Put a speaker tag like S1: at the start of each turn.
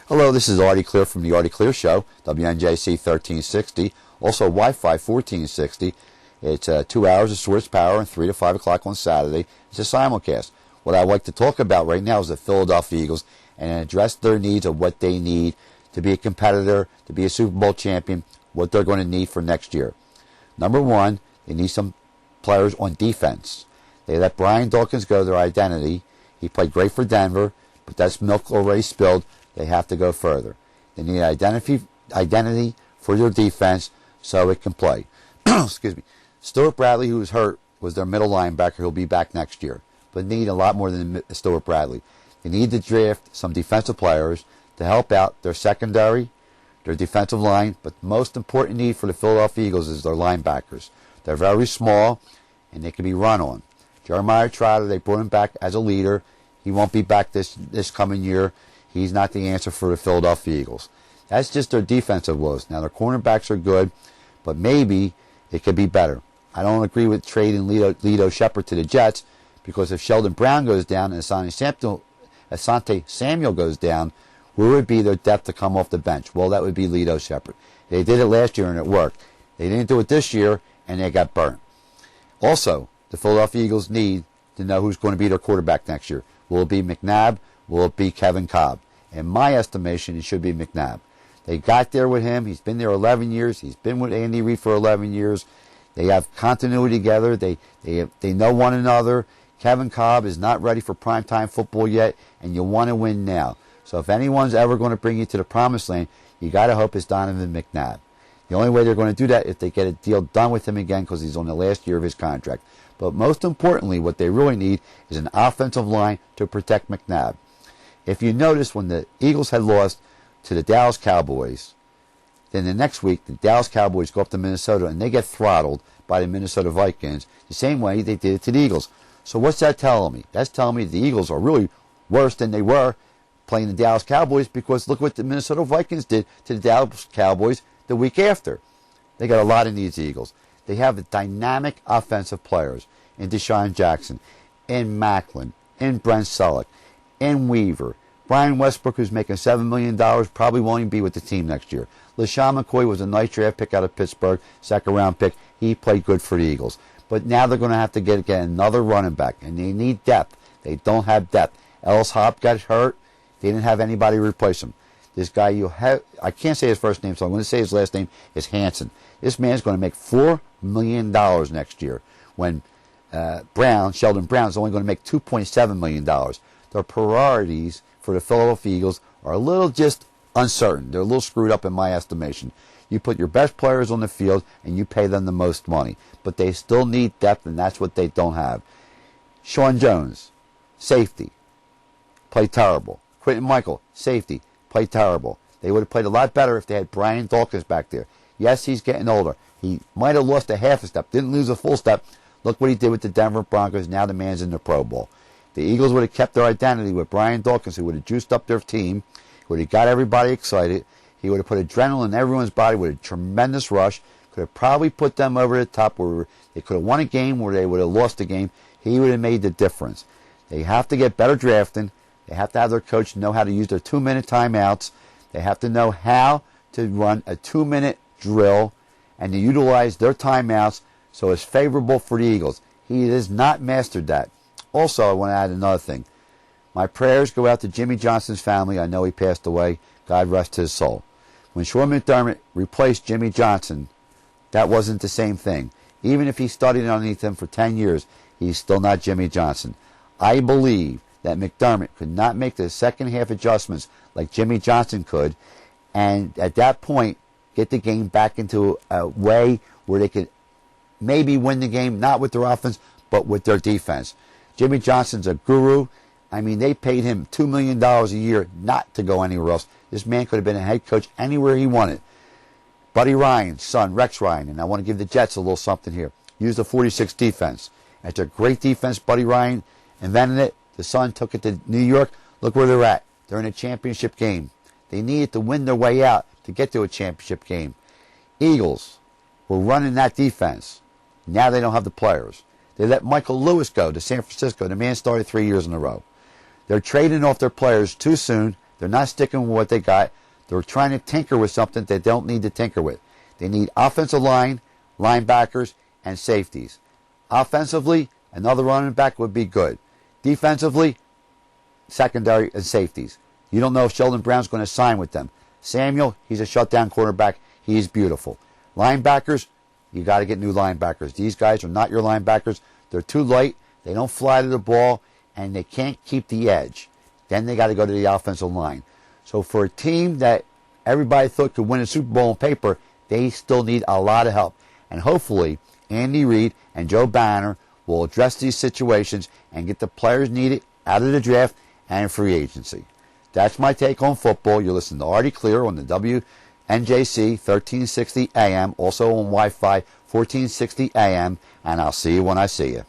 S1: Hello, this is Artie Clear from the Artie Clear Show, WNJC 1360, also Wi-Fi 1460. It's 2 hours of source power and 3 to 5 o'clock on Saturday. It's a simulcast. What I'd like to talk about right now is the Philadelphia Eagles and address their needs of what they need to be a competitor, to be a Super Bowl champion, what they're going to need for next year. Number one, they need some players on defense. They let Brian Dawkins go, their identity. He played great for Denver, but that's milk already spilled. They have to go further. They need identity for their defense so it can play. Excuse me. Stuart Bradley, who was hurt, was their middle linebacker. He'll be back next year. But need a lot more than Stuart Bradley. They need to draft some defensive players to help out their secondary, their defensive line. But the most important need for the Philadelphia Eagles is their linebackers. They're very small, and they can be run on. Jeremiah Trotter, they brought him back as a leader. He won't be back this coming year. He's not the answer for the Philadelphia Eagles. That's just their defensive woes. Now, their cornerbacks are good, but maybe it could be better. I don't agree with trading Lito Shepard to the Jets, because if Sheldon Brown goes down and Asante Samuel goes down, where would be their depth to come off the bench? Well, that would be Lito Shepard. They did it last year, and it worked. They didn't do it this year, and they got burnt. Also, the Philadelphia Eagles need to know who's going to be their quarterback next year. Will it be McNabb? Will it be Kevin Cobb? In my estimation, it should be McNabb. They got there with him. He's been there 11 years. He's been with Andy Reid for 11 years. They have continuity together. They know one another. Kevin Cobb is not ready for primetime football yet, and you want to win now. So if anyone's ever going to bring you to the promised land, you got to hope it's Donovan McNabb. The only way they're going to do that is if they get a deal done with him again, because he's on the last year of his contract. But most importantly, what they really need is an offensive line to protect McNabb. If you notice, when the Eagles had lost to the Dallas Cowboys, then the next week the Dallas Cowboys go up to Minnesota and they get throttled by the Minnesota Vikings the same way they did it to the Eagles. So what's that telling me? That's telling me the Eagles are really worse than they were playing the Dallas Cowboys, because look what the Minnesota Vikings did to the Dallas Cowboys the week after. They got a lot of needs, the Eagles. They have dynamic offensive players in Deshaun Jackson, in Macklin, in Brent Selleck, in Weaver. Brian Westbrook, who's making $7 million, probably won't even be with the team next year. LaShawn McCoy was a nice draft pick out of Pittsburgh, second-round pick. He played good for the Eagles. But now they're going to have to get another running back, and they need depth. They don't have depth. Ellis Hop got hurt. They didn't have anybody to replace him. This guy, I can't say his first name, so I'm going to say his last name is Hanson. This man's going to make $4 million next year, when Sheldon Brown is only going to make $2.7 million. Their priorities for the Philadelphia Eagles are a little just uncertain. They're a little screwed up in my estimation. You put your best players on the field and you pay them the most money. But they still need depth, and that's what they don't have. Sean Jones, safety, played terrible. Quentin Michael, safety, played terrible. They would have played a lot better if they had Brian Dawkins back there. Yes, he's getting older. He might have lost a half a step, didn't lose a full step. Look what he did with the Denver Broncos. Now the man's in the Pro Bowl. The Eagles would have kept their identity with Brian Dawkins, who would have juiced up their team, would have got everybody excited. He would have put adrenaline in everyone's body with a tremendous rush. Could have probably put them over the top where they could have won a game, where they would have lost a game. He would have made the difference. They have to get better drafting. They have to have their coach know how to use their 2-minute timeouts. They have to know how to run a 2-minute drill and to utilize their timeouts so it's favorable for the Eagles. He has not mastered that. Also, I want to add another thing. My prayers go out to Jimmy Johnson's family. I know he passed away. God rest his soul. When Sean McDermott replaced Jimmy Johnson, that wasn't the same thing. Even if he studied underneath him for 10 years, he's still not Jimmy Johnson. I believe that McDermott could not make the second half adjustments like Jimmy Johnson could, and at that point get the game back into a way where they could maybe win the game, not with their offense, but with their defense. Jimmy Johnson's a guru. I mean, they paid him $2 million a year not to go anywhere else. This man could have been a head coach anywhere he wanted. Buddy Ryan's son, Rex Ryan, and I want to give the Jets a little something here, used the 46 defense. It's a great defense. Buddy Ryan invented it. The son took it to New York. Look where they're at. They're in a championship game. They needed to win their way out to get to a championship game. Eagles were running that defense. Now they don't have the players. They let Michael Lewis go to San Francisco. The man started 3 years in a row. They're trading off their players too soon, They're not sticking with what they got. They're trying to tinker with something they don't need to tinker with. They need offensive line, linebackers, and safeties. Offensively, another running back would be good. Defensively, secondary and safeties. You don't know if Sheldon Brown's going to sign with them. Samuel, he's a shutdown quarterback. He's beautiful. Linebackers, you got to get new linebackers. These guys are not your linebackers. They're too light. They don't fly to the ball, and they can't keep the edge. Then they got to go to the offensive line. So for a team that everybody thought could win a Super Bowl on paper, they still need a lot of help. And hopefully, Andy Reid and Joe Banner will address these situations and get the players needed out of the draft and in free agency. That's my take on football. You're listening to Artie Clear on the WNJC 1360 AM, also on Wi-Fi 1460 AM, and I'll see you when I see you.